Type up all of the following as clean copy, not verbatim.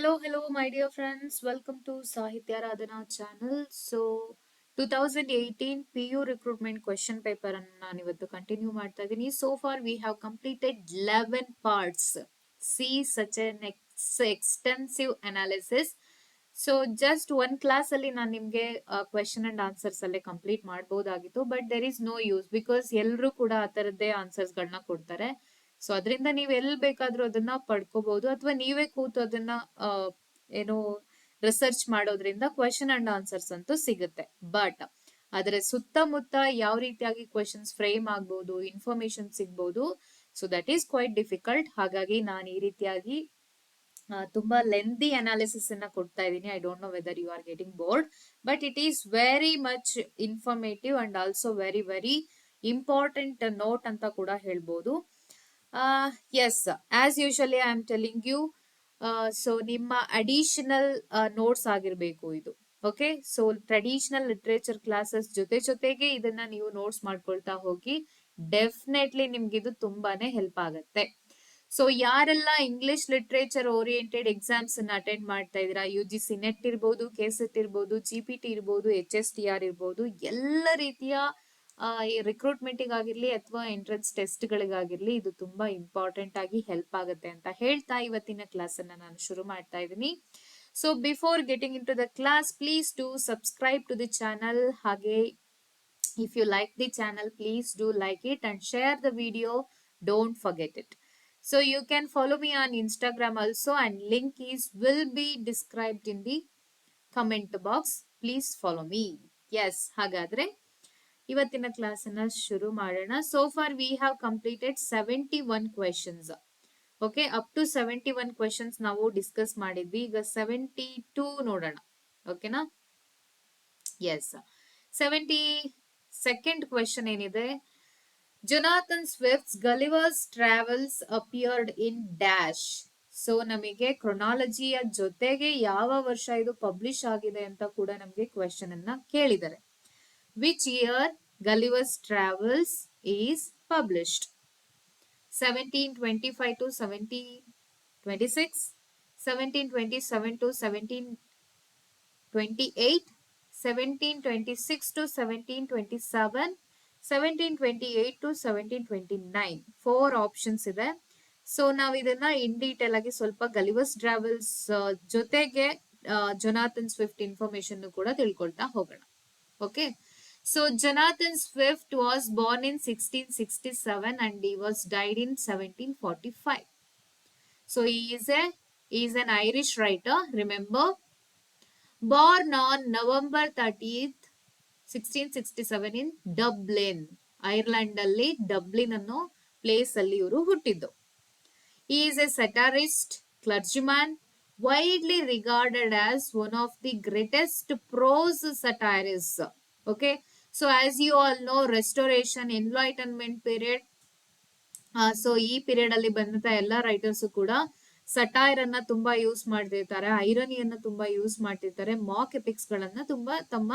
Hello, my dear friends. Welcome to Sahitya Radhana channel. So, 2018 PU recruitment question paper ಅನ್ನು ನಾನು ಇವತ್ತು continue ಮಾಡ್ತಾ ಇದ್ದೀನಿ. So far we have completed 11 parts. See such an extensive analysis. So just one class ಅಲ್ಲಿ ನಾನು ನಿಮ್ಗೆ question and answers ಅಲ್ಲೇ complete ಮಾಡಬಹುದಾಗಿತ್ತು, but there is no use because ಎಲ್ಲರೂ ಕೂಡ ಆ ತರದ್ದೇ ಆನ್ಸರ್ಸ್ ಗಳನ್ನ ಕೊಡ್ತಾರೆ. ಸೊ ಅದರಿಂದ ನೀವ್ ಎಲ್ ಬೇಕಾದ್ರೂ ಅದನ್ನ ಪಡ್ಕೋಬಹುದು, ಅಥವಾ ನೀವೇ ಕೂತು ಅದನ್ನ ಏನು ರಿಸರ್ಚ್ ಮಾಡೋದ್ರಿಂದ ಕ್ವೆಶನ್ ಅಂಡ್ ಆನ್ಸರ್ಸ್ ಅಂತೂ ಸಿಗುತ್ತೆ. ಬಟ್ ಅದರ ಸುತ್ತಮುತ್ತ ಯಾವ ರೀತಿಯಾಗಿ ಕ್ವೆಶನ್ಸ್ ಫ್ರೇಮ್ ಆಗ್ಬಹುದು, ಇನ್ಫಾರ್ಮೇಶನ್ ಸಿಗ್ಬಹುದು, so that is quite difficult. ಹಾಗಾಗಿ ನಾನು ಈ ರೀತಿಯಾಗಿ ತುಂಬಾ ಲೆಂದಿ ಅನಾಲಿಸಿಸ್ ಅನ್ನ ಕೊಡ್ತಾ ಇದ್ದೀನಿ. I don't know whether you are getting bored, but it is very much informative and also very very important note ಅಂತ ಕೂಡ ಹೇಳ್ಬೋದು. Yes, as usually I am telling you, so ನಿಮ್ಮ ಅಡಿಷನಲ್ ನೋಟ್ಸ್ ಆಗಿರ್ಬೇಕು ಇದು. Okay, so traditional literature classes ಜೊತೆಗೆ ಇದನ್ನ ನೀವು notes ಮಾಡ್ಕೊಳ್ತಾ ಹೋಗಿ. ಡೆಫಿನೆಟ್ಲಿ ನಿಮ್ಗೆ ಇದು ತುಂಬಾನೇ ಹೆಲ್ಪ್ ಆಗತ್ತೆ. ಸೊ ಯಾರೆಲ್ಲ ಇಂಗ್ಲಿಷ್ ಲಿಟ್ರೇಚರ್ ಓರಿಯೆಂಟೆಡ್ ಎಕ್ಸಾಮ್ಸ್ ಅನ್ನ ಅಟೆಂಡ್ ಮಾಡ್ತಾ ಇದೀರಾ, UGC ನೆಟ್ ಇರ್ಬೋದು, ಕೆಸೆಟ್ ಇರ್ಬೋದು, GPT ಇರ್ಬೋದು, HSTR ಇರ್ಬೋದು, ಎಲ್ಲ ರೀತಿಯ ರಿಕ್ರೂಟ್ಮೆಂಟ್ ಆಗಿರ್ಲಿ ಅಥವಾ ಎಂಟ್ರೆನ್ಸ್ ಟೆಸ್ಟ್ ಗಳಿಗಾಗಿರ್ಲಿ ಇದು ತುಂಬಾ ಇಂಪಾರ್ಟೆಂಟ್ ಆಗಿ ಹೆಲ್ಪ್ ಆಗುತ್ತೆ ಅಂತ ಹೇಳ್ತಾ ಇವತ್ತಿನ ಕ್ಲಾಸ್ ಅನ್ನ ನಾನು ಶುರು ಮಾಡ್ತಾ ಇದ್ದೀನಿ. So before getting into the class, please do subscribe to the channel. ಹಾಗೆ if you like the channel, please do like it and share the video. Don't forget it. So you can follow me on Instagram also, and link will be described in the comment box. Please follow me. Yes, ಹಾಗಾದ್ರೆ ಇವತ್ತಿನ class ಅನ್ನ ಶುರು ಮಾಡೋಣ. So far we have completed 71 questions. Okay, up to 71 questions ನಾವು discuss ಮಾಡಿದ್ವಿ. ಈಗ 72 ನೋಡೋಣ. ಓಕೆನಾ? ಎಸ್, 72nd ಕ್ವೆಶನ್ ಏನಿದೆ, Jonathan Swift's Gulliver's Travels appeared in dash. So ನಮಗೆ ಕ್ರೊನಾಲಜಿಯ ಜೊತೆಗೆ ಯಾವ ವರ್ಷ ಇದು ಪಬ್ಲಿಷ್ ಆಗಿದೆ ಅಂತ ಕೂಡ ನಮಗೆ ಕ್ವೆಶನ್ ಅನ್ನ ಕೇಳಿದ್ದಾರೆ. Which year Gulliver's Travels is published? 1725 to 1726, 1727 to 1728, 1726 to 1727, 1728 to 1729. 4 options ಇದೆ. ಸೊ ನಾವು ಇದನ್ನ ಇನ್ ಡೀಟೇಲ್ ಆಗಿ ಸ್ವಲ್ಪ ಗಲಿವರ್ಸ್ ಟ್ರಾವೆಲ್ಸ್ ಜೊತೆಗೆ ಜೊನಾಥನ್ ಸ್ವಿಫ್ಟ್ ಇನ್ಫಾರ್ಮೇಶನ್ ಕೂಡ ತಿಳ್ಕೊಳ್ತಾ ಹೋಗೋಣ. Okay, so Jonathan Swift was born in 1667 and he was died in 1745. So he is an Irish writer, remember. Born on November 30th, 1667 in Dublin, Ireland ಅಲ್ಲಿ Dublin ಅನ್ನೋ place ಅಲ್ಲಿ ಇವರು ಹುಟ್ಟಿದ್ದು. He is a satirist, clergyman, widely regarded as one of the greatest prose satirists. Okay, so as you all know, Restoration, Enlightenment period, so ಈ period ಅಲ್ಲಿ ಬಂದಂತ ಎಲ್ಲಾ writers ಕೂಡ ಸಟೈರ್ ಅನ್ನ ತುಂಬಾ ಯೂಸ್ ಮಾಡ್ತಿರ್ತಾರೆ, ಐರನಿಯನ್ನ ತುಂಬಾ ಯೂಸ್ ಮಾಡ್ತಿರ್ತಾರೆ, ಮಾಕ್ ಎಪಿಕ್ಸ್ ಗಳನ್ನ ತುಂಬಾ ತಮ್ಮ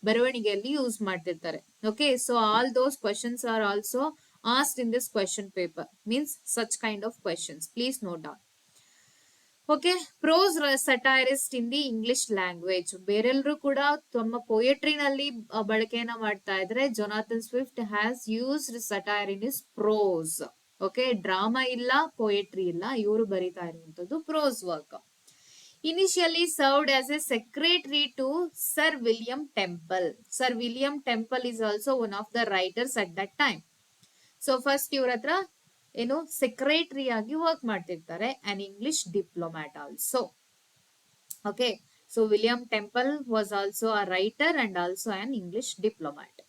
ಬರವಣಿಗೆಯಲ್ಲಿ ಯೂಸ್ ಮಾಡ್ತಿರ್ತಾರೆ. Okay, so all those questions are also asked in this question paper, means such kind of questions. Please note down. Okay, prose satirist in the English language. ಬೇರೆಲ್ಲರೂ ಕೂಡ ತಮ್ಮ ಪೊಯೆಟ್ರಿನಲ್ಲಿ ಬಳಕೆಯನ್ನ ಮಾಡ್ತಾ ಇದ್ರೆ, Jonathan Swift has used satire in his prose. Okay, drama ಇಲ್ಲ, poetry ಇಲ್ಲ, ಇವರು ಬರೀತಾ ಇರುವಂತದ್ದು prose work. Initially served as a secretary to Sir William Temple. Sir William Temple is also one of the writers at that time. So first ಇವ್ರ ಹತ್ರ ಏನು secretary ಆಗಿ work ಮಾಡ್ತಿರ್ತಾರೆ, an English diplomat also. Okay, so William Temple was also a writer and also an English diplomat.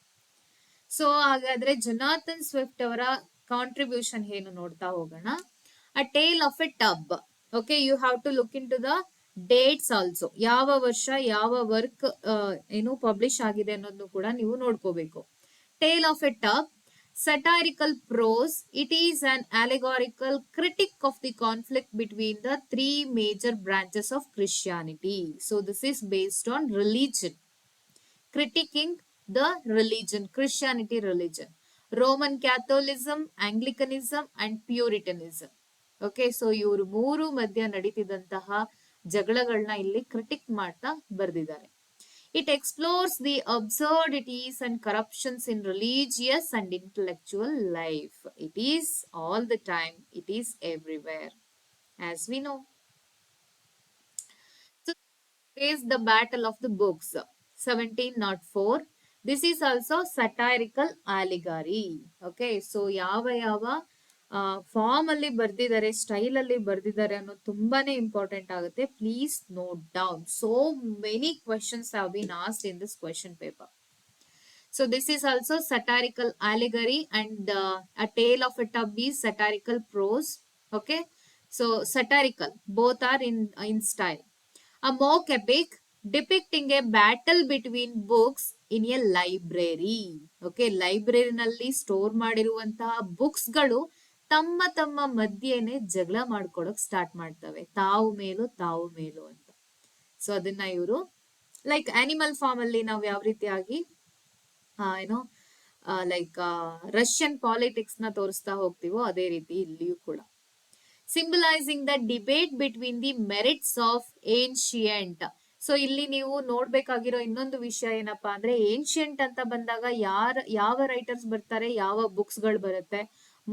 So ಹಾಗಾದ್ರೆ Jonathan Swift ಅವರ contribution ಏನು ನೋಡ್ತಾ ಹೋಗೋಣ. A tale of a tub. Okay, you have to look into the dates also. ಯಾವ ವರ್ಷ ಯಾವ work ಏನು publish ಆಗಿದೆ ಅನ್ನೋದನ್ನು ಕೂಡ ನೀವು ನೋಡ್ಕೋಬೇಕು. Tale of a tub, satirical prose. It is an allegorical critic of the conflict between the three major branches of Christianity. So this is based on religion, critiquing the religion, Christianity religion, Roman Catholicism, Anglicanism and Puritanism. Okay, so ಇವರು ಮೂರು ಮಧ್ಯ ನಡೀತಿದ್ದಂತಹ ಜಗಳಗಳನ್ನ ಇಲ್ಲಿ critic ಮಾಡ್ತಾ ಬರ್ದಿದ್ದಾರೆ. It explores the absurdities and corruptions in religious and intellectual life. It is all the time, it is everywhere, as we know. So, is the Battle of the Books, 1704. This is also satirical allegory. Okay, so ಯಾವ form ಅಲ್ಲಿ ಬರ್ದಿದ್ದಾರೆ, style ಅಲ್ಲಿ ಬರ್ದಿದ್ದಾರೆ ಅನ್ನೋದು ತುಂಬಾನೇ important ಆಗುತ್ತೆ. Please note down. So many questions have been asked in this question paper. So this is also satirical allegory, and A Tale of a Tub is satirical prose. Okay, so satirical, both are in style. A mock epic depicting a battle between books in a library. Okay, library nalli store ಮಾಡಿರುವಂತಹ books ಗಳು ತಮ್ಮ ತಮ್ಮ ಮಧ್ಯೆನೆ ಜಗಳ ಮಾಡ್ಕೊಳಕ್ start ಮಾಡ್ತವೆ, ತಾವು ಮೇಲು ಅಂತ. ಸೊ ಅದನ್ನ ಇವರು ಲೈಕ್ ಆನಿಮಲ್ ಫಾರ್ಮ್ ಅಲ್ಲಿ ನಾವು ಯಾವ ರೀತಿಯಾಗಿ ಏನೋ ಲೈಕ್ ರಷ್ಯನ್ ಪಾಲಿಟಿಕ್ಸ್ ನ ತೋರಿಸ್ತಾ ಹೋಗ್ತೀವೋ ಅದೇ ರೀತಿ ಇಲ್ಲಿಯೂ ಕೂಡ. Symbolizing the debate between the merits of ancient. So ಇಲ್ಲಿ ನೀವು ನೋಡ್ಬೇಕಾಗಿರೋ ಇನ್ನೊಂದು ವಿಷಯ ಏನಪ್ಪಾ ಅಂದ್ರೆ, ಏನ್ಶಿಯಂಟ್ ಅಂತ ಬಂದಾಗ ಯಾವ ರೈಟರ್ಸ್ ಬರ್ತಾರೆ, ಯಾವ ಬುಕ್ಸ್ ಗಳು ಬರುತ್ತೆ.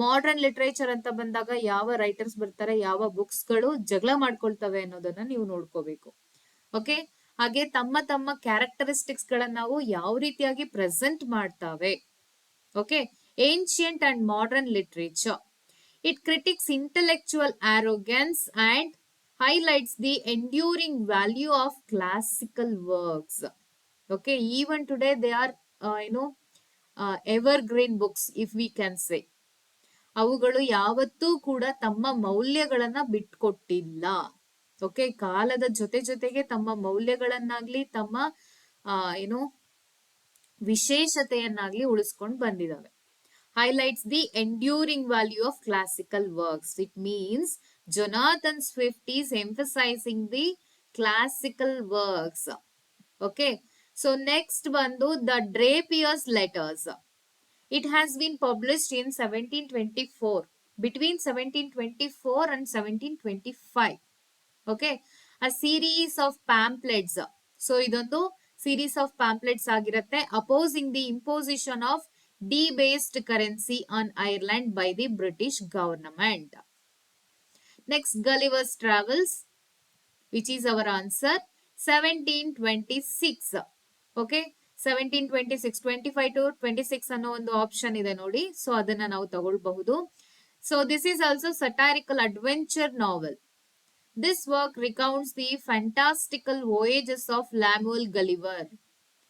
ಮಾಡರ್ನ್ ಲಿಟ್ರೇಚರ್ ಅಂತ ಬಂದಾಗ ಯಾವ ರೈಟರ್ಸ್ ಬರ್ತಾರೆ, ಯಾವ ಬುಕ್ಸ್ ಗಳು ಜಗಳ ಮಾಡ್ಕೊಳ್ತವೆ ಅನ್ನೋದನ್ನ ನೀವು ನೋಡ್ಕೋಬೇಕು. ಓಕೆ, ಹಾಗೆ ತಮ್ಮ ತಮ್ಮ ಕ್ಯಾರೆಕ್ಟರಿಸ್ಟಿಕ್ಸ್ ಗಳನ್ನ ನಾವು ಯಾವ ರೀತಿಯಾಗಿ ಪ್ರೆಸೆಂಟ್ ಮಾಡ್ತಾವೆ. Okay, ancient and modern literature. It critiques intellectual arrogance and highlights the enduring value of classical works. Okay, even today they are, evergreen books, if we can say. ಅವುಗಳು ಯಾವತ್ತೂ ಕೂಡ ತಮ್ಮ ಮೌಲ್ಯಗಳನ್ನ ಬಿಟ್ಕೊಟ್ಟಿಲ್ಲ. ಓಕೆ, ಕಾಲದ ಜೊತೆಗೆ ತಮ್ಮ ಮೌಲ್ಯಗಳನ್ನಾಗ್ಲಿ ತಮ್ಮ ವಿಶೇಷತೆಯನ್ನಾಗ್ಲಿ ಉಳಿಸ್ಕೊಂಡು ಬಂದಿದಾವೆ. Highlights the enduring value of classical works. It means Jonathan Swift is emphasizing the classical works. Okay, so next bandu the Drapier's Letters. It has been published in 1724, between 1724 and 1725. Okay, a series of pamphlets. So idondu series of pamphlets ಆಗಿರುತ್ತೆ, opposing the imposition of debased currency on Ireland by the British government. Next, Gulliver's Travels, which is our answer, 1726. Okay, 1726, 25 to 26 ಅನ್ನೋ ಒಂದು option ಇದೆ ನೋಡಿ, so ಅದನ್ನ ನಾವು ತಗೊಳ್ಬಹುದು. So this is also satirical adventure novel. This work recounts the fantastical voyages of Lemuel Gulliver.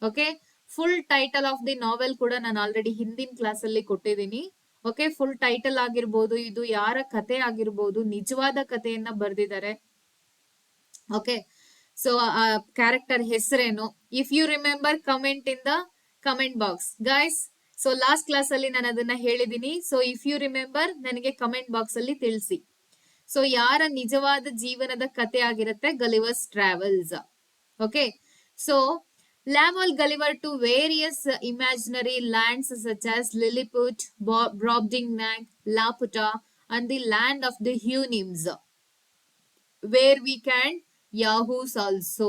Okay, full title of the novel ಕೂಡ ನಾನು already ಹಿಂದಿನ ಕ್ಲಾಸ್ ಅಲ್ಲಿ ಕೊಟ್ಟಿದ್ದೀನಿ. ಓಕೆ, ಫುಲ್ ಟೈಟಲ್ ಆಗಿರ್ಬೋದು, ಇದು ಯಾರ ಕತೆ ಆಗಿರ್ಬೋದು, ನಿಜವಾದ ಕಥೆಯನ್ನ ಬರ್ದಿದ್ದಾರೆ. ಓಕೆ, ಸೊ ಆ ಕ್ಯಾರೆಕ್ಟರ್ ಹೆಸರೇನು, if you remember comment in the comment box guys. So last class ಅಲ್ಲಿ ನಾನು ಅದನ್ನ ಹೇಳಿದೀನಿ. ಸೊ ಇಫ್ ಯು ರಿಮೆಂಬರ್ ನನಗೆ ಕಮೆಂಟ್ ಬಾಕ್ಸ್ ಅಲ್ಲಿ ತಿಳಿಸಿ. ಸೊ ಯಾರ ನಿಜವಾದ ಜೀವನದ ಕತೆ ಆಗಿರುತ್ತೆ Gulliver's Travels. Okay, so Lemuel Gulliver to various imaginary lands such as Lilliput, Brobdingnag, Laputa, and the land of the Hunims, where we can Yahoos also,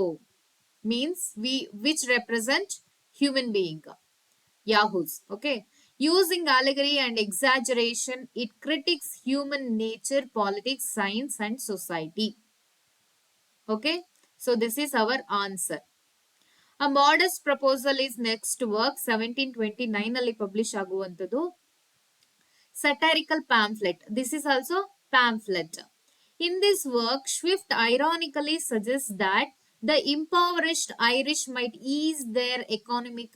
means which represent human being, Yahoos. Okay, using allegory and exaggeration, it critiques human nature, politics, science, and society. Okay, so this is our answer. A Modest Proposal is next work, 1729 ಅಲ್ಲಿ publish ಆಗುವಂತದ್ದು. Satirical pamphlet. This is also pamphlet. In this work, Swift ironically suggests that the impoverished Irish might ease their economic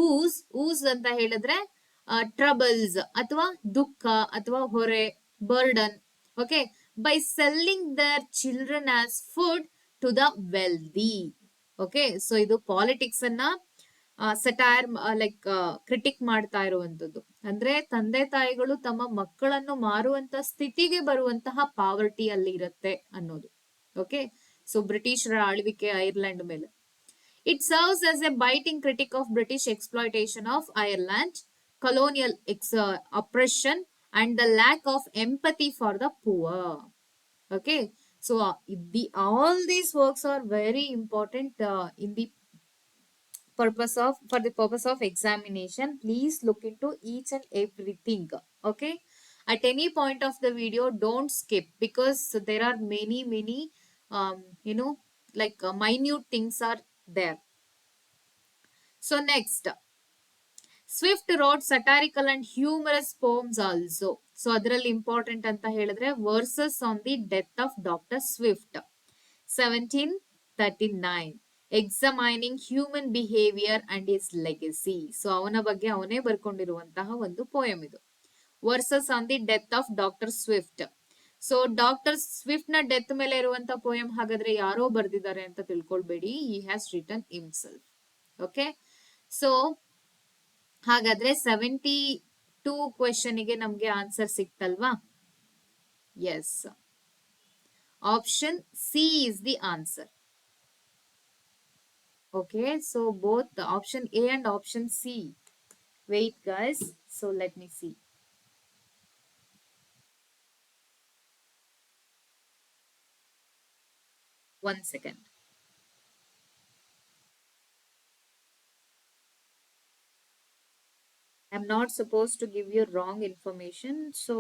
ooze ಅಂತ ಹೇಳಿದ್ರೆ troubles ಅಥವಾ ದುಃಖ ಅಥವಾ ಹೊರೆ, burden. Okay, by selling their children as food to the wealthy. Okay, so ಇದು politics ಅನ್ನ satire like critic ಮಾಡ್ತಾ ಇರುವಂತದ್ದು. ಅಂದ್ರೆ ತಂದೆ ತಾಯಿಗಳು ತಮ್ಮ ಮಕ್ಕಳನ್ನು ಮಾರುವಂತ ಸ್ಥಿತಿಗೆ ಬರುವಂತಹ ಪಾವರ್ಟಿ ಅಲ್ಲಿ ಇರುತ್ತೆ ಅನ್ನೋದು. ಓಕೆ, ಸೊ ಬ್ರಿಟಿಷರ ಆಳ್ವಿಕೆ ಐರ್ಲೆಂಡ್ ಮೇಲೆ. It serves as A biting critic of British exploitation of Ireland, colonial oppression, and the lack of empathy for the poor. Okay, So all these works are very important in the for the purpose of examination. Please look into each and everything. Okay, at any point of the video don't skip, because there are many like minute things are there. So next, Swift wrote satirical and humorous poems also. So ಅದರಲ್ಲಿ important ಅಂತ ಹೇಳಿದ್ರೆ verses on the death of doctor Swift 1739, examining human behaviour and his legacy. So ಅವನ ಬಗ್ಗೆ ಅವನೇ ಬರ್ಕೊಂಡಿರುವಂತಹ ಒಂದು poem ಇದು, verses on the death of doctor Swift. So doctor Swift ನ ಡೆತ್ ಮೇಲೆ ಇರುವಂತಹ ಪೋಯಮ್ ಹಾಗಾದ್ರೆ ಯಾರೋ ಬರ್ದಿದ್ದಾರೆ ಅಂತ ತಿಳ್ಕೊಳ್ಬೇಡಿ, he has written himself. Okay, so ಹಾಗಾದ್ರೆ 72 ಕ್ವೆಶನ್ ಗೆ ನಮ್ಗೆ ಆನ್ಸರ್ ಸಿಕ್ತಲ್ವಾ? Yes, option C is the answer. Okay, so both the option A and option C. Wait guys, so let me see. One second. I'm not supposed to give you wrong information, so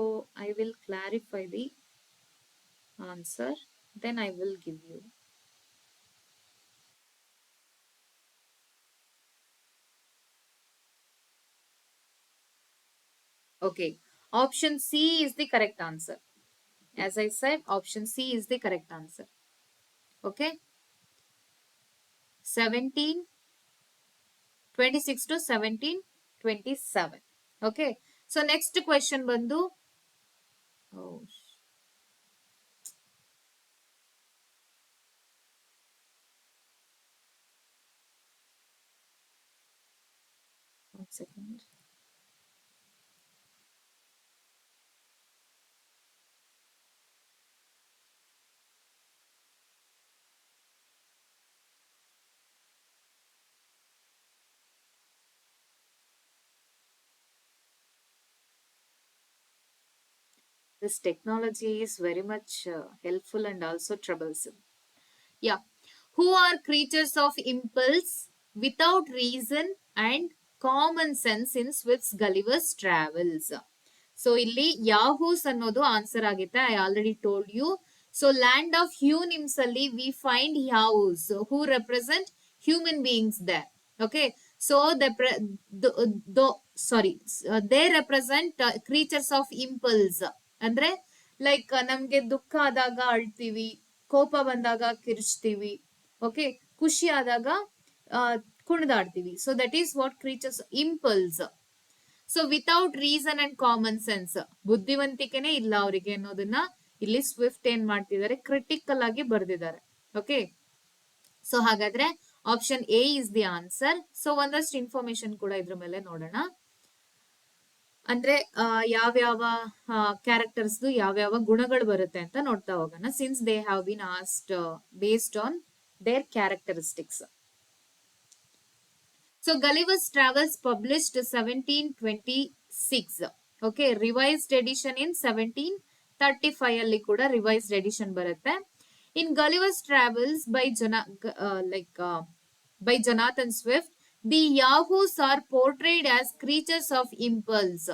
I will clarify the answer, then I will give you. Okay, option C is the correct answer. As I said, option C is the correct answer. Okay, 1726 to 1727. Okay, so next question bandu. Oh, one second. This technology is very much helpful and also troublesome. Yeah. Who are creatures of impulse, without reason and common sense in Swift's Gulliver's Travels? So, illi Yahoos annodu answer agite. I already told you. So, land of Hunyms alli we find Yahoos who represent human beings there. Okay. So, they represent creatures of impulse. ಅಂದ್ರೆ like ನಮ್ಗೆ ದುಃಖ ಆದಾಗ ಅಳ್ತೀವಿ, ಕೋಪ ಬಂದಾಗ ಕಿರ್ಚ್ತೀವಿ, okay, ಖುಷಿ ಆದಾಗ ಕುಣಿದಾಡ್ತೀವಿ. So that is what creatures impulse. So without reason and common sense, ಬುದ್ಧಿವಂತಿಕೆನೆ ಇಲ್ಲ ಅವರಿಗೆ ಅನ್ನೋದನ್ನ ಇಲ್ಲಿ ಸ್ವಿಫ್ಟ್ ಏನ್ ಮಾಡ್ತಿದ್ದಾರೆ, ಕ್ರಿಟಿಕಲ್ ಆಗಿ ಬರ್ದಿದ್ದಾರೆ. ಓಕೆ, ಸೊ ಹಾಗಾದ್ರೆ option A is the answer. So ಒಂದಷ್ಟು ಇನ್ಫಾರ್ಮೇಶನ್ ಕೂಡ ಇದ್ರ ಮೇಲೆ ನೋಡೋಣ. ಅಂದ್ರೆ ಯಾವ್ಯಾವ ಕ್ಯಾರೆಕ್ಟರ್ಸ್ ಯಾವ್ಯಾವ ಗುಣಗಳು ಬರುತ್ತೆ ಅಂತ ನೋಡ್ತಾ ಹೋಗೋಣ, since they have been asked based on their characteristics. So Gulliver's Travels published 1726. Okay, revised edition in 1735 ಅಲ್ಲಿ ಕೂಡ ರಿವೈಸ್ಡ್ ಎಡಿಷನ್ ಬರುತ್ತೆ. In Gulliver's Travels by Jonathan Swift, the Yahoos are portrayed as creatures of impulse,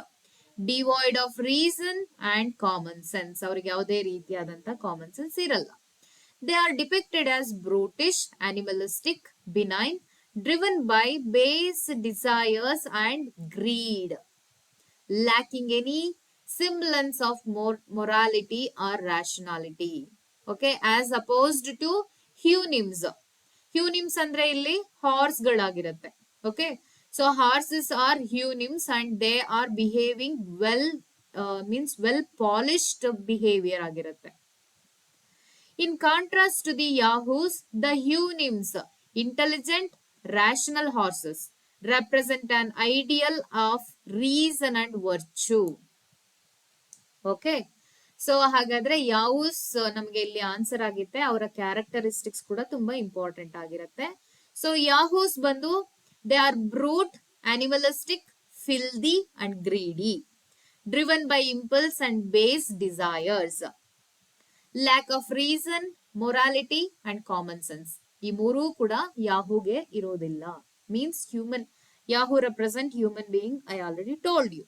devoid of reason and common sense. ಅವರಿಗೆ ಯಾವುದೇ ರೀತಿಯಾದಂತ common sense ಇರಲ್ಲ. They are depicted as brutish, animalistic, benign, driven by base desires and greed, lacking any semblance of morality or rationality. Okay, as opposed to Hunyms. Hunyms ಅಂದ್ರೆ ಇಲ್ಲಿ horse ಗಳಾಗಿರುತ್ತೆ. Okay, so horses are Houyhnhnms and they are behaving means well polished behaviour ಆಗಿರುತ್ತೆ. In contrast to the Yahoos, the Hunyms, intelligent, rational horses, represent an ideal of reason and virtue. Okay, so ಹಾಗಾದ್ರೆ ಯಾವೂಸ್ ನಮ್ಗೆ ಇಲ್ಲಿ answer ಆಗುತ್ತೆ. ಅವರ characteristics ಕೂಡ ತುಂಬಾ important ಆಗಿರುತ್ತೆ. So Yahoos ಬಂದು they are brute, animalistic, filthy and greedy, driven by impulse and base desires. Lack of reason, morality and common sense. ಈ ಮೂರೂ ಕೂಡ ಯಾಹುಗೆ ಇರೋದಿಲ್ಲ. Means human, Yahoo represent human being, I already told you.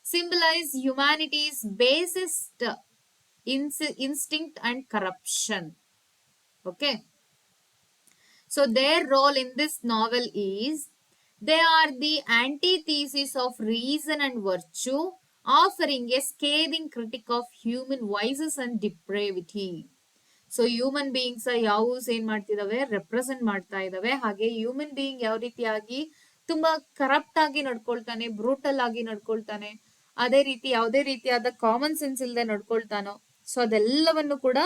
Symbolize humanity's basest instinct and corruption. Okay. So their role in this novel is they are the antithesis of reason and virtue, offering a scathing critique of human vices and depravity. So human beings ಯಾವ್ಸ್ ಏನ್ ಮಾಡ್ತಿದಾವೆ, represent ಮಾಡ್ತಾ ಇದಾವೆ. ಹಾಗೆ human being ಯಾವ ರೀತಿಯಾಗಿ ತುಂಬಾ corrupt ಆಗಿ ನಡ್ಕೊಳ್ತಾನೆ, ಬ್ರೂಟಲ್ ಆಗಿ ನಡ್ಕೊಳ್ತಾನೆ, ಅದೇ ರೀತಿ ಯಾವುದೇ ರೀತಿಯಾದ ಕಾಮನ್ ಸೆನ್ಸ್ ಇಲ್ಲದೆ ನಡ್ಕೊಳ್ತಾನೋ, ಸೊ ಅದೆಲ್ಲವನ್ನು ಕೂಡ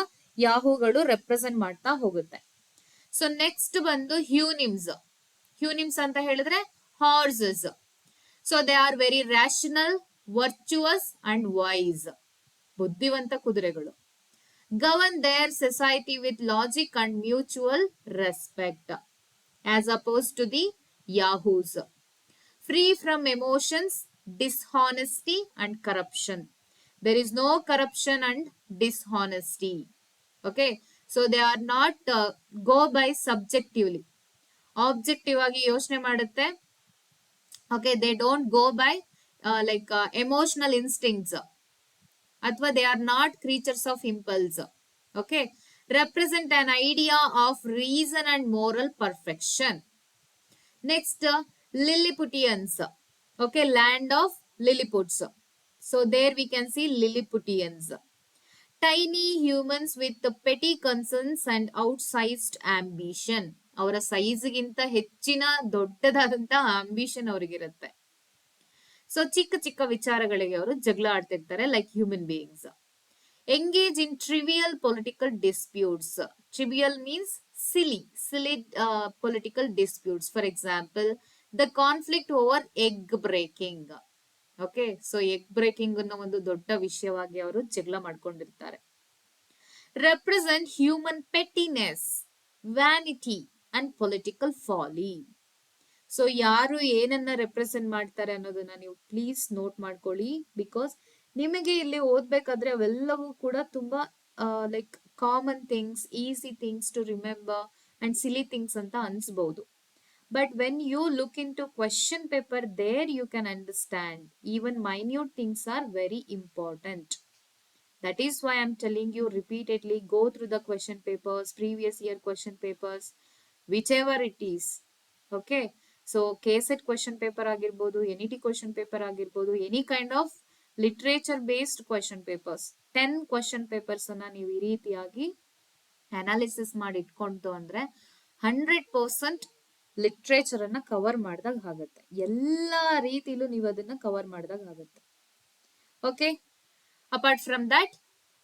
ಯಾಹುಗಳು ರೆಪ್ರೆಸೆಂಟ್ ಮಾಡ್ತಾ ಹೋಗುತ್ತೆ. ಸೊ ನೆಕ್ಸ್ಟ್ ಬಂದು ಹ್ಯೂನಿಮ್ಸ್. ಹ್ಯೂನಿಮ್ಸ್ ಅಂತ ಹೇಳಿದ್ರೆ horses. So they are very rational, virtuous and wise. ಬುದ್ಧಿವಂತ ಕುದುರೆಗಳು. Govern their society with logic and mutual respect, as opposed to the yahoos. Free from emotions, dishonesty and corruption. There is no corruption and dishonesty. Okay, so they are not go by subjectively. Objective agi yochne madutte. Okay, they don't go by emotional instincts. Athwa they are not creatures of impulse. Okay, represent an idea of reason and moral perfection. Next, Lilliputians. Okay, land of Lilliputs. So there we can see Lilliputians. Tiny humans with petty concerns and outsized ambition. ಅವರ ಸೈಜ್ಗಿಂತ ಹೆಚ್ಚಿನ ದೊಡ್ಡದಾದಂತಹ ambition ಅವ್ರಿಗಿರುತ್ತೆ. So ಚಿಕ್ಕ ಚಿಕ್ಕ ವಿಚಾರಗಳಿಗೆ ಅವರು ಜಗಳ ಆಡ್ತಿರ್ತಾರೆ, like human beings. Engage in trivial political disputes. Trivial means silly political disputes. For example, the conflict over egg breaking. Okay, so egg breaking ಅನ್ನೋ ಒಂದು ದೊಡ್ಡ ವಿಷಯವಾಗಿ ಅವರು ಜಗಳ ಮಾಡ್ಕೊಂಡಿರ್ತಾರೆ. Represent human pettiness, vanity and political folly. So ಯಾರು ಏನನ್ನ represent ಮಾಡ್ತಾರೆ ಅನ್ನೋದನ್ನ ನೀವು ಪ್ಲೀಸ್ ನೋಟ್ ಮಾಡ್ಕೊಳ್ಳಿ. ಬಿಕಾಸ್ ನಿಮಗೆ ಇಲ್ಲಿ ಓದ್ಬೇಕಾದ್ರೆ ಅವೆಲ್ಲವೂ ಕೂಡ ತುಂಬಾ like common things, easy things to remember and silly things ಅಂತ ಅನ್ಸ್ಬಹುದು. But when you look into question paper, there you can understand even minute things are very important. That is why I am telling you repeatedly, go through the question papers, previous year question papers, whichever it is. Okay. So KSET question paper ಆಗಿರ್ಬೋದು, NET question paper ಆಗಿರ್ಬೋದು, any kind of literature based question papers, 10 question papers ಅನ್ನ ನೀವು ಈ ರೀತಿಯಾಗಿ analysis ಮಾಡಿ ಇಟ್ಕೊಂಡು ಅಂದ್ರೆ 100% literature ಅನ್ನ ಕವರ್ ಮಾಡಿದಾಗ ಆಗುತ್ತೆ. ಎಲ್ಲಾ ರೀತಿಲೂ ನೀವು ಅದನ್ನ ಕವರ್ ಮಾಡಿದಾಗ ಆಗುತ್ತೆ. Okay, apart from that,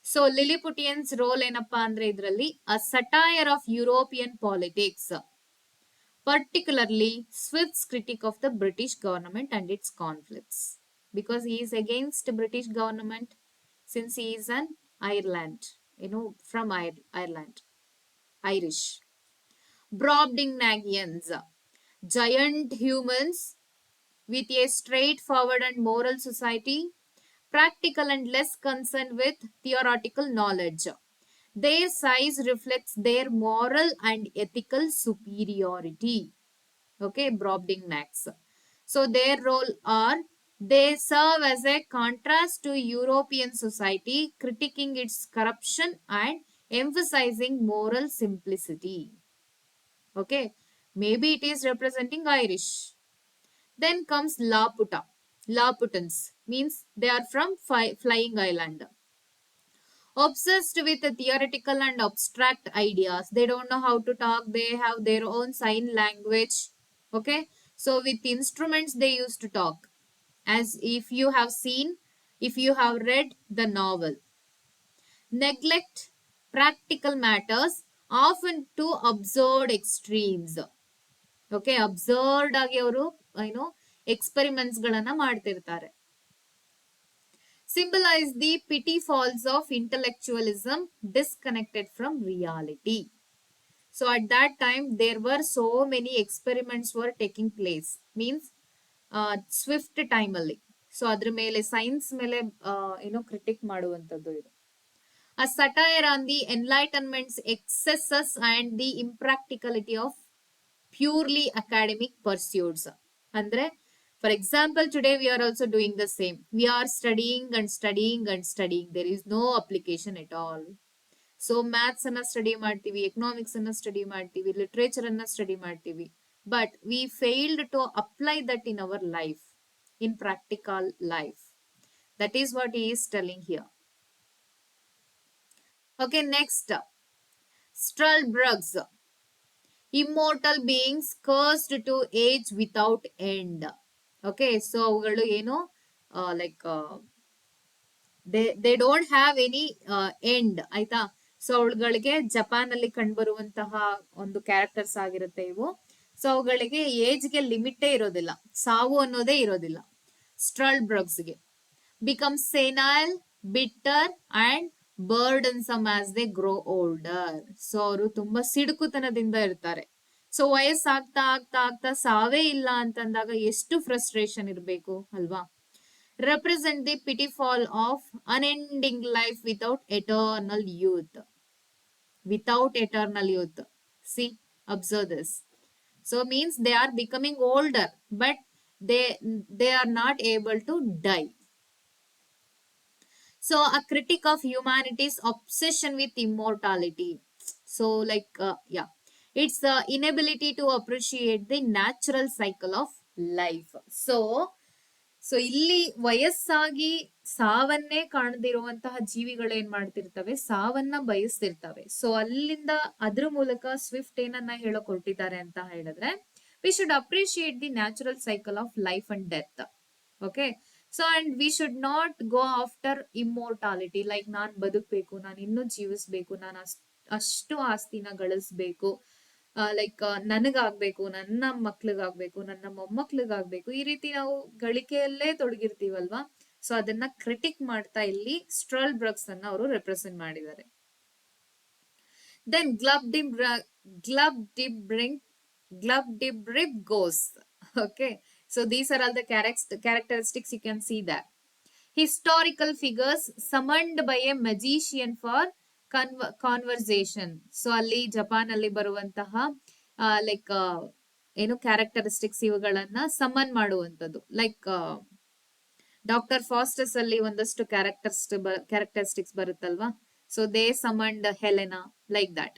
so Lilliputians role ಏನಪ್ಪಾ ಅಂದ್ರೆ ಇದರಲ್ಲಿ a satire of European politics, particularly Swift's critique of the British government and its conflicts, because he is against the British government since he is an Ireland, from Ireland, Irish. Brobdingnagians, giant humans with a straightforward and moral society, practical and less concerned with theoretical knowledge. Their size reflects their moral and ethical superiority. Okay, Brobdingnags. So their role are, they serve as a contrast to European society, critiquing its corruption and emphasizing moral simplicity. Okay, maybe it is representing Irish. Then comes Laputa. Laputans means they are from Flying Island. Obsessed with the theoretical and abstract ideas. They don't know how to talk. They have their own sign language. Okay, so with instruments they used to talk. As if you have seen, if you have read the novel. Neglect practical matters, often to absurd extremes. Okay, absurd ಆಗಿ ಅವರು experiments ಗಳನ್ನ ಮಾಡ್ತಿರ್ತಾರೆ. Symbolize the pitfalls of intellectualism disconnected from reality. So at that time there were so many experiments were taking place, means Swift time ಅಲ್ಲಿ. So ಅದ್ರ ಮೇಲೆ science ಮೇಲೆ critic ಮಾಡುವಂತದ್ದು ಇದು. A satire on the Enlightenment's excesses and the impracticality of purely academic pursuits. Andre, for example, today we are also doing the same. We are studying and studying and studying. There is no application at all. So maths ಅನ್ನ study ಮಾಡ್ತೀವಿ, economics ಅನ್ನ study ಮಾಡ್ತೀವಿ, literature ಅನ್ನ study ಮಾಡ್ತೀವಿ, but we failed to apply that in our life, in practical life. That is what he is telling here. Okay, next Struldbrugs, immortal beings cursed to age without end. Okay, so ಅವುಗಳು ಏನು like they don't have any end, ಆಯ್ತಾ. So ಅವಳುಗಳಿಗೆ Japan ಅಲ್ಲಿ ಕಂಡುಬರುವಂತಹ ಒಂದು characters ಆಗಿರುತ್ತೆ ಇವು. So ಅವುಗಳಿಗೆ ಏಜ್ಗೆ ಲಿಮಿಟೇ ಇರೋದಿಲ್ಲ, ಸಾವು ಅನ್ನೋದೇ ಇರೋದಿಲ್ಲ. ಸ್ಟ್ರಲ್ಬ್ರಗ್ಸ್ಗೆ become senile, bitter and burdensome as they grow older. So ಅವರು ತುಂಬಾ ಸಿಡುಕುತನದಿಂದ ಇರ್ತಾರೆ. ಸೊ ವಯಸ್ಸಾಗ್ತಾ ಆಗ್ತಾ ಆಗ್ತಾ ಸಾವೇ ಇಲ್ಲ ಅಂತಂದಾಗ ಎಷ್ಟು ಫ್ರಸ್ಟ್ರೇಷನ್ ಇರಬೇಕು ಅಲ್ವಾ. Represent the pitfall of unending life without eternal youth. Without eternal youth. See, observe this. So means they are becoming older, but they are not able to die. So a critic of humanity's obsession with immortality. So like yeah, it's the inability to appreciate the natural cycle of life. So ಇಲ್ಲಿ ವಯಸ್ಸಾಗಿ ಸಾವನ್ನೇ ಕಾಣದಿರುವಂತಹ ಜೀವಿಗಳು ಏನ್ ಮಾಡ್ತಿರ್ತವೆ, ಸಾವನ್ನ ಬಯಸ್ತಿರ್ತವೆ. So ಅಲ್ಲಿಂದ ಅದ್ರ ಮೂಲಕ Swift ಏನನ್ನ ಹೇಳಕ್ ಹೊರಟಿದ್ದಾರೆ ಅಂತ ಹೇಳಿದ್ರೆ, we should appreciate the natural cycle of life and death. Okay, so and we should not go after immortality, like ನಾನ್ ಬದುಕ್ಬೇಕು, ನಾನು ಇನ್ನೂ ಜೀವಿಸ್ಬೇಕು, ನಾನು ಅಷ್ಟು ಆಸ್ತಿನ ಗಳಿಸ್ಬೇಕು, ಲೈಕ್ ನನಗಾಗ್ಬೇಕು, ನನ್ನ ಮಕ್ಳಿಗಾಗ್ಬೇಕು, ನನ್ನ ಮೊಮ್ಮಕ್ಳಿಗಾಗ್ಬೇಕು, ಈ ರೀತಿ ನಾವು ಗಳಿಕೆಯಲ್ಲೇ ತೊಡಗಿರ್ತೀವಲ್ವಾ. ಸೊ ಅದನ್ನ ಕ್ರಿಟಿಕ್ ಮಾಡ್ತಾ ಇಲ್ಲಿ ಸ್ಟ್ರಲ್ಬ್ರಗ್ಸ್ ಅನ್ನ ಅವರು ರೆಪ್ರೆಸೆಂಟ್ ಮಾಡಿದ್ದಾರೆ. Then Glubbdibrig goes. Okay, so these are all the characteristics you can see there. Historical figures summoned by a magician for conversation. So ಅಲ್ಲಿ ಜಪಾನ್ ಅಲ್ಲಿ ಬರುವಂತಹ ಲೈಕ್ ಏನು ಕ್ಯಾರೆಕ್ಟರಿಸ್ಟಿಕ್ಸ್ ಇವುಗಳನ್ನ ಸಮನ್ ಮಾಡುವಂತದ್ದು. ಲೈಕ್ ಡಾಕ್ಟರ್ ಫಾಸ್ಟಸ್ ಅಲ್ಲಿ ಒಂದಷ್ಟು characteristics ಬರುತ್ತಲ್ವಾ. So they summoned Helena like that.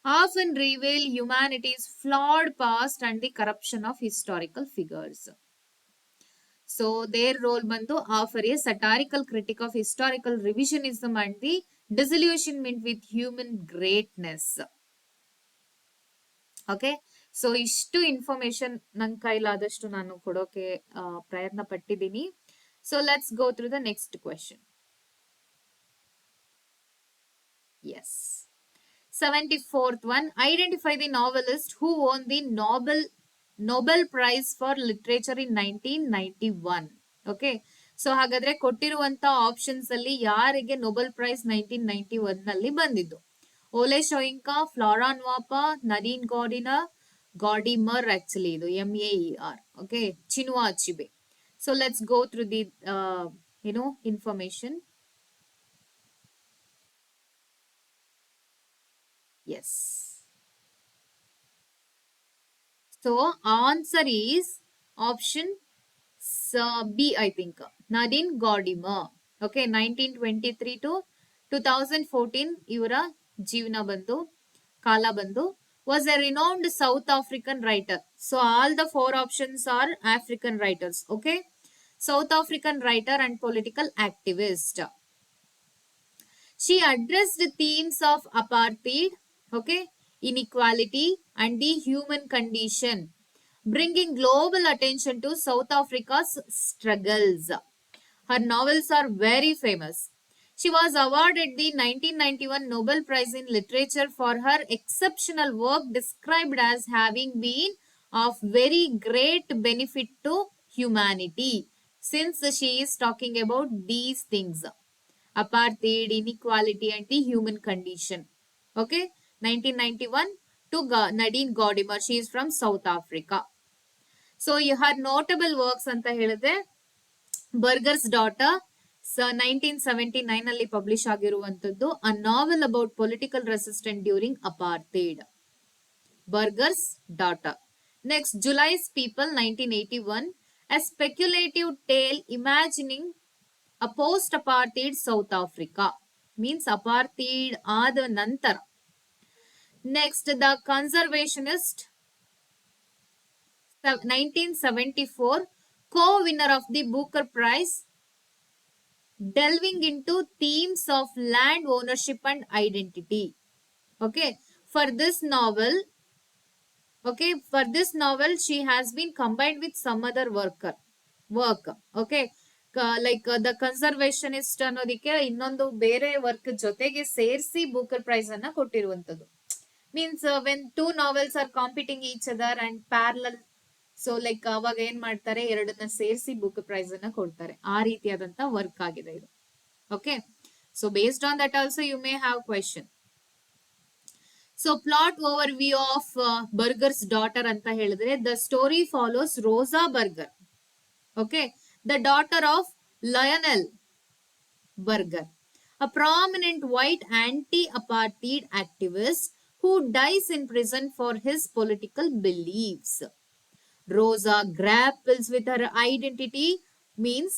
Often reveal humanity's flawed past and the corruption of historical figures. So their role ಬಂದು offer a satirical critic of historical revisionism and the disillusionment with human greatness. Okay, so ಇಷ್ಟು information ನನ್ನ ಕೈಲಾದಷ್ಟು ನಾನು ಕೊಡೋಕೆ ಪ್ರಯತ್ನ ಪಟ್ಟಿದ್ದೀನಿ. So let's go through the next question. Yes, 74th one. Identify the novelist who won the Nobel Prize for Literature in 1991. Okay, so ಹಾಗಾದ್ರೆ ಕೊಟ್ಟಿರುವಂತ options ಅಲ್ಲಿ ಯಾರಿಗೆ ನೊಬೆಲ್ ಪ್ರೈಸ್ 1991 ನಲ್ಲಿ ಬಂದಿದ್ದು? Wole Soyinka, Flora Nwapa, Nadine Gordimer, actually ಇದು MEAER. Okay, Chinua Achebe. So let's go through the information. Yes. So answer is option B, I think. Nadine Gordimer. Okay, 1923 to 2014 ಇವರ ಜೀವನ ಬಂದು ಕಾಲ ಬಂದು. Was a renowned South African writer. So all the 4 options are African writers. Okay, South African writer and political activist. She addressed themes of apartheid, okay, inequality and the human condition, bringing global attention to South Africa's struggles. Her novels are very famous. She was awarded the 1991 Nobel Prize in Literature for her exceptional work described as having been of very great benefit to humanity. Since she is talking about these things, apartheid, inequality and the human condition. Okay, 1991 to Nadine Gordimer. She is from South Africa. So her notable works anta ಹೇಳಿದ್ರೆ Burger's Daughter, 1979 ಅಲ್ಲಿ publish ಆಗಿರುವಂತದ್ದು a novel about political resistant during apartheid, Burger's daughter. Next July's people 1981, a speculative tale imagining a post apartheid South Africa, means apartheid ಆದ ನಂತರ. Next the conservationist 1974, co-winner of the Booker Prize, delving into themes of land ownership and identity. Okay, for this novel, she has been combined with some other work. Okay, like the conservationist ಅನ್ನೋದಕ್ಕೆ ಇನ್ನೊಂದು ಬೇರೆ work ಜೊತೆಗೆ ಸೇರಿಸಿ Booker prize ಅನ್ನ ಕೊಟ್ಟಿರುವಂತದ್ದು. Means when two novels are competing each other and parallel, so like ಅವಾಗ ಏನ್ ಮಾಡ್ತಾರೆ, ಎರಡನ್ನ ಸೇರಿಸಿ ಬೂಕರ್ ಪ್ರೈಸ್ ಅನ್ನ ಕೊಡ್ತಾರೆ. ಆ ರೀತಿಯಾದಂತ ವರ್ಕ್ ಆಗಿದೆ ಇದು. Okay, so based on that also you may have question. So plot overview of Burger's daughter ಅಂತ ಹೇಳಿದ್ರೆ, the story follows Rosa Burger, okay, the daughter of Lionel Burger, a prominent white anti-apartheid activist who dies in prison for his political beliefs. Rosa grapples with her identity, means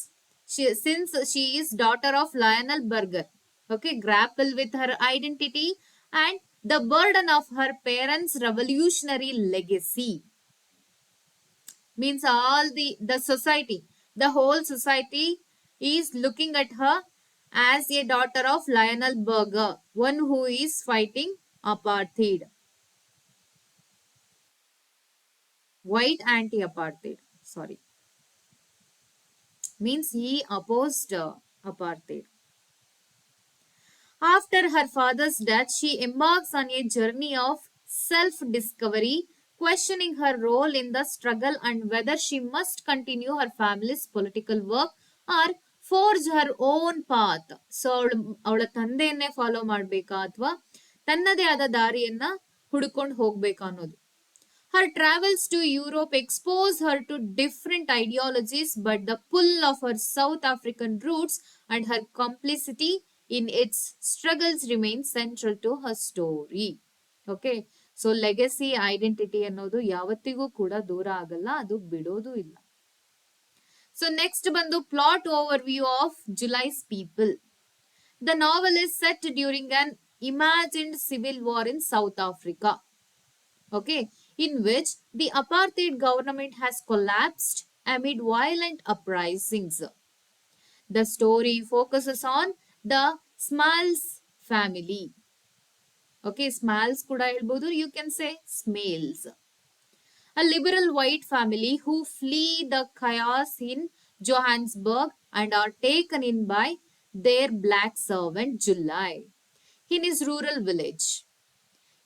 since she is daughter of Lionel Berger, okay, grapple with her identity and the burden of her parents' revolutionary legacy. Means all the society, the whole society is looking at her as a daughter of Lionel Berger, one who is fighting apartheid, white anti-apartheid, sorry, means he opposed apartheid. After her father's death, she embarks on a journey of self-discovery, questioning her role in the struggle and whether she must continue her family's political work or forge her own path. So ಅವಳ ತಂದೆಯನ್ನೇ follow ಮಾಡ್ಬೇಕಾ ಅಥವಾ ತನ್ನದೇ ಆದ ದಾರಿಯನ್ನ ಹುಡುಕೊಂಡು ಹೋಗ್ಬೇಕಾ ಅನ್ನೋದು. Her travels to Europe expose her to different ideologies, but the pull of her South African roots and her complicity in its struggles remains central to her story. Okay, so legacy identity ಅನ್ನೋದು ಯಾವತ್ತಿಗೂ ಕೂಡ ದೂರ ಆಗಲ್ಲ, ಅದು ಬಿಡೋದು ಇಲ್ಲ. So next ಬಂದು plot overview of July's People. The novel is set during an imagined civil war in South Africa, okay, in which the apartheid government has collapsed amid violent uprisings. The story focuses on the Smalls family. Okay, Smalls kuda helbodu, you can say Smails. A liberal white family who flee the chaos in Johannesburg and are taken in by their black servant July in his rural village.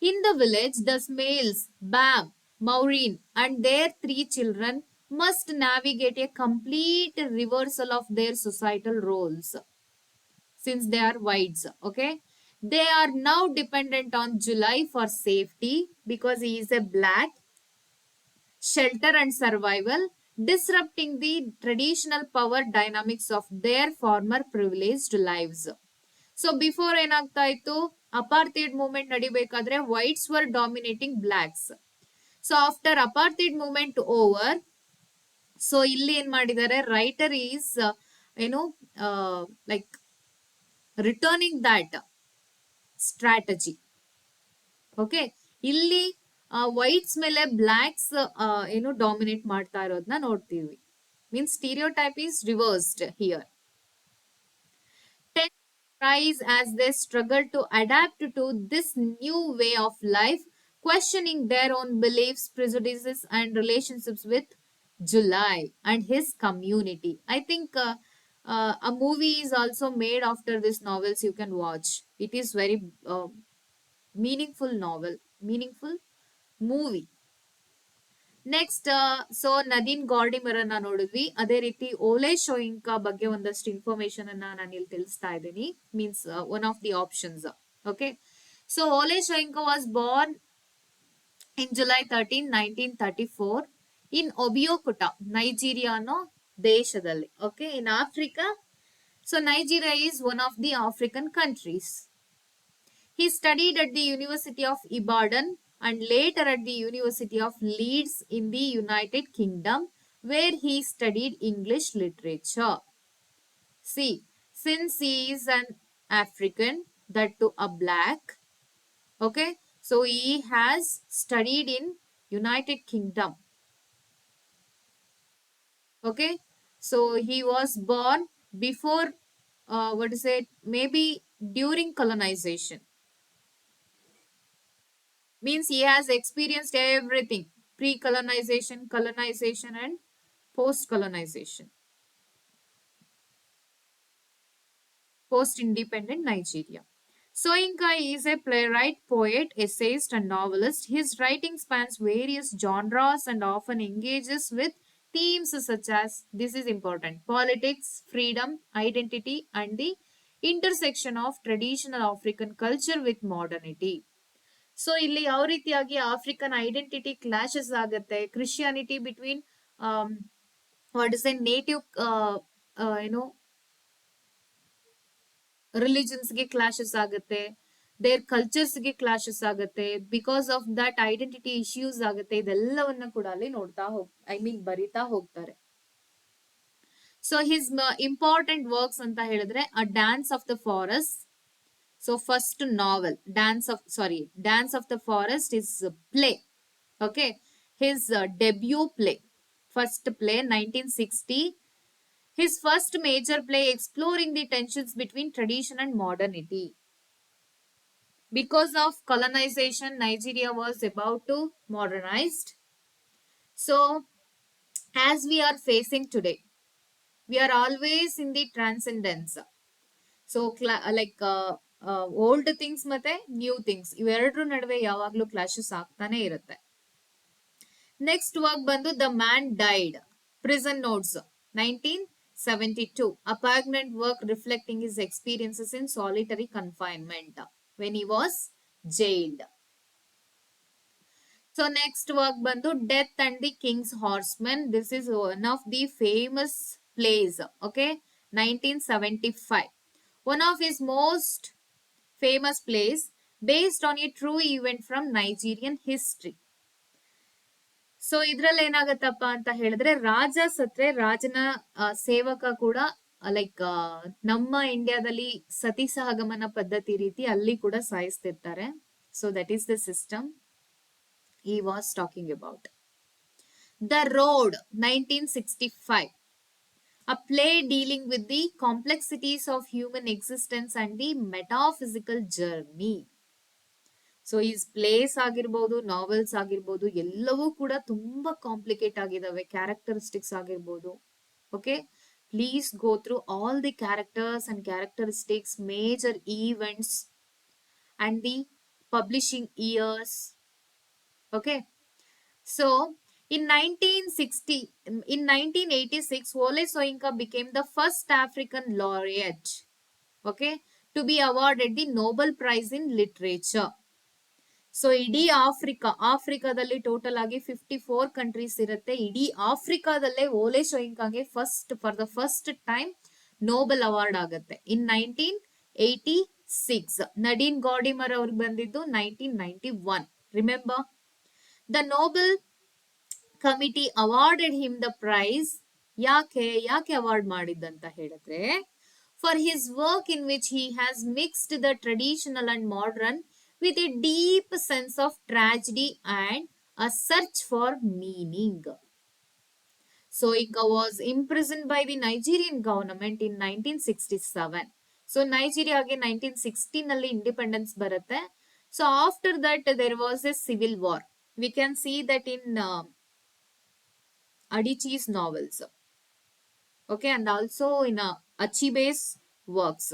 In the village, the Smails, Bam, Maureen, and their 3 children must navigate a complete reversal of their societal roles. Since they are whites, okay, they are now dependent on July for safety because he is a black, shelter and survival, disrupting the traditional power dynamics of their former privileged lives. So before ಏನಾಗ್ತಾ ಇತ್ತು, apartheid movement ನಡಿಬೇಕಾದ್ರೆ whites were dominating blacks. So after apartheid movement over, so ಇಲ್ಲಿ ಏನ್ ಮಾಡಿದ್ದಾರೆ, writer is ಏನು like returning that strategy. Okay, ಇಲ್ಲಿ whites ಮೇಲೆ blacks ಏನು ಡಾಮಿನೇಟ್ ಮಾಡ್ತಾ ಇರೋದನ್ನ ನೋಡ್ತೀವಿ. Means stereotype is reversed here. Rise as they struggle to adapt to this new way of life, questioning their own beliefs, prejudices, and relationships with July and his community. I think a movie is also made after these novels. You can watch. It is very meaningful novel, meaningful movie. Next so Nadine Gordimer ಅನ್ನ ನೋಡಿದ್ವಿ. ಅದೇ ರೀತಿ ಓಲೆ ಶೋಯಿಂಕಾ ಬಗ್ಗೆ ಒಂದಷ್ಟು information ಅನ್ನ ನಾನು ಇಲ್ಲಿ ತಿಳಿಸ್ತಾ ಇದ್ದೀನಿ. Means one of the options. Okay, so Wole Soyinka was born in July 13, 1934 in Abeokuta, Nigeria ಅನ್ನೋ ದೇಶದಲ್ಲಿ. Okay, in Africa So Nigeria is one of the African countries. He studied at the University of Ibadan and later at the University of Leeds in the United Kingdom, where he studied English literature. See, since he is an African, that to a black, okay, so he has studied in United Kingdom. Okay, so he was born before, what is it, maybe during colonization. Means he has experienced everything: pre-colonization, colonization, and post-colonization, post-independent Nigeria. Soyinka is a playwright, poet, essayist, and novelist. His writing spans various genres and often engages with themes such as, this is important, politics, freedom, identity, and the intersection of traditional African culture with modernity. So ಇಲ್ಲಿ ಯಾವ ರೀತಿಯಾಗಿ African identity clashes ಆಗುತ್ತೆ, Christianity between what is the native ಏನೋ ರಿಲಿಜನ್ಸ್ಗೆ clashes ಆಗುತ್ತೆ, there ಕಲ್ಚರ್ಸ್ಗೆ clashes ಆಗುತ್ತೆ, because of that identity issues ಆಗುತ್ತೆ. ಇದೆಲ್ಲವನ್ನ ಕೂಡ ಅಲ್ಲಿ ನೋಡ್ತಾ ಬರಿತಾ ಹೋಗ್ತಾರೆ. ಸೊ ಹಿಸ್ ಇಂಪಾರ್ಟೆಂಟ್ ವರ್ಕ್ಸ್ ಅಂತ ಹೇಳಿದ್ರೆ ಅ dance of the forest. So first novel, Dance of the Forest is a play. Okay, his debut play, first play 1960. His first major play exploring the tensions between tradition and modernity. Because of colonization, Nigeria was about to modernized. So as we are facing today, we are always in the transcendence. So like old things ಮತ್ತೆ new things ಇವೆರಡರ ನಡುವೆ ಯಾವಾಗ್ಲೂ clashes ಆಗ್ತಾನೆ ಇರುತ್ತೆ. Next work ಬಂದು the man died, prison notes 1972, a poignant work reflecting his experiences in solitary confinement when he was jailed. So next work ಬಂದು Death and the King's Horseman. This is one of the famous plays. Okay, 1975. One of his most famous plays based on a true event from Nigerian history. So ಇದ್ರಲ್ಲಿ ಏನಾಗತ್ತಪ್ಪ ಅಂತ ಹೇಳಿದ್ರೆ, ರಾಜ ಸತ್ರೆ ರಾಜನ ಸೇವಕ ಕೂಡ like ನಮ್ಮ ಇಂಡಿಯಾದಲ್ಲಿ ಸತಿ ಸಹಗಮನ ಪದ್ಧತಿ ರೀತಿ ಅಲ್ಲಿ ಕೂಡ ಸಾಯಿಸ್ತಿರ್ತಾರೆ. So that is the system he was talking about. The Road 1965, a play dealing with the complexities of human existence and the metaphysical journey. So ಈ ಪ್ಲೇಸ್ ಆಗಿರ್ಬೋದು, ನಾವೆಲ್ಸ್ ಆಗಿರ್ಬೋದು, ಎಲ್ಲವೂ ಕೂಡ ತುಂಬಾ ಕಾಂಪ್ಲಿಕೇಟ್ ಆಗಿದಾವೆ. ಕ್ಯಾರೆಕ್ಟರಿಸ್ಟಿಕ್ಸ್ ಆಗಿರ್ಬೋದು. Okay, please go through all the characters and characteristics, major events and the publishing years. Okay, so in 1986, Wole Soyinka became the first African laureate, okay, to be awarded the Nobel Prize in Literature. So ಇಡೀ ಆಫ್ರಿಕಾದಲ್ಲಿ total ಆಗಿ 54 countries ಇರುತ್ತೆ. ಇಡೀ ಆಫ್ರಿಕಾದಲ್ಲೇ Wole ಸೋಯಿಂಕಾಗೆ for the first time Nobel award ಆಗುತ್ತೆ in 1986. Nadine Gordimer ಅವ್ರಿಗೆ ಬಂದಿದ್ದು 1991. Remember, the Nobel Committee awarded him the prize. ಯಾಕೆ ಅವಾರ್ಡ್ ಮಾಡಿದ್ದಂತ ಹೇಳಿದ್ರೆ, for his work in which he has mixed the traditional and modern with a deep sense of tragedy and a search for meaning. Soyinka was imprisoned by the Nigerian government in 1967. So ನೈಜೀರಿಯಾಗೆ 1960 ನಲ್ಲಿ independence ಬರುತ್ತೆ. So after that there was a civil war. We can see that in Adichie's novels. Okay, and also in Achibe's works.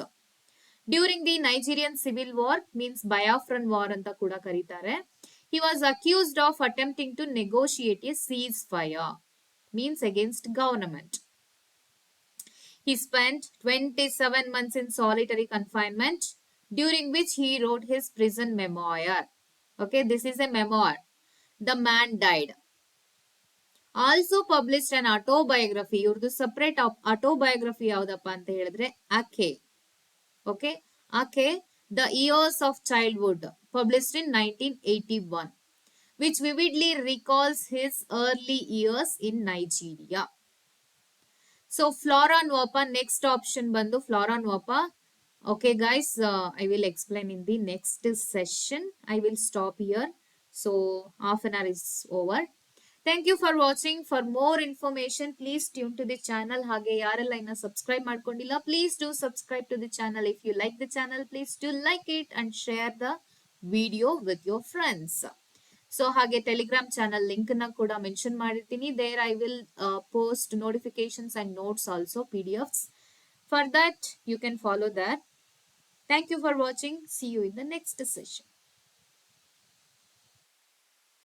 During the Nigerian Civil War, means Biafran War anta kuda karitare, he was accused of attempting to negotiate a ceasefire, means against government. He spent 27 months in solitary confinement, during which he wrote his prison memoir. Okay, this is a memoir. The Man Died. Also published an autobiography. ಇವ್ರದ್ದು separate autobiography ಯಾವ್ದಪ್ಪ ಅಂತ ಹೇಳಿದ್ರೆ ಆಕೆ. Okay, ಆಕೆ the years of childhood published in 1981, which vividly recalls his early years in Nigeria. So Flora Nwapa, next option bandu Flora Nwapa. Okay guys, I will explain in the next session. I will stop here. So half an hour is over. Thank you for watching. For more information, please tune to the channel. Hage yarella inna subscribe ಮಾಡ್ಕೊಂಡಿಲ್ಲ, please do subscribe to the channel. If you like the channel, please do like it and share the video with your friends. So ಹಾಗೆ Telegram channel link ನ ಕೂಡ mention ಮಾಡಿರ್ತೀನಿ. There I will post notifications and notes also PDFs. For that you can follow that. Thank you for watching. See you in the next session.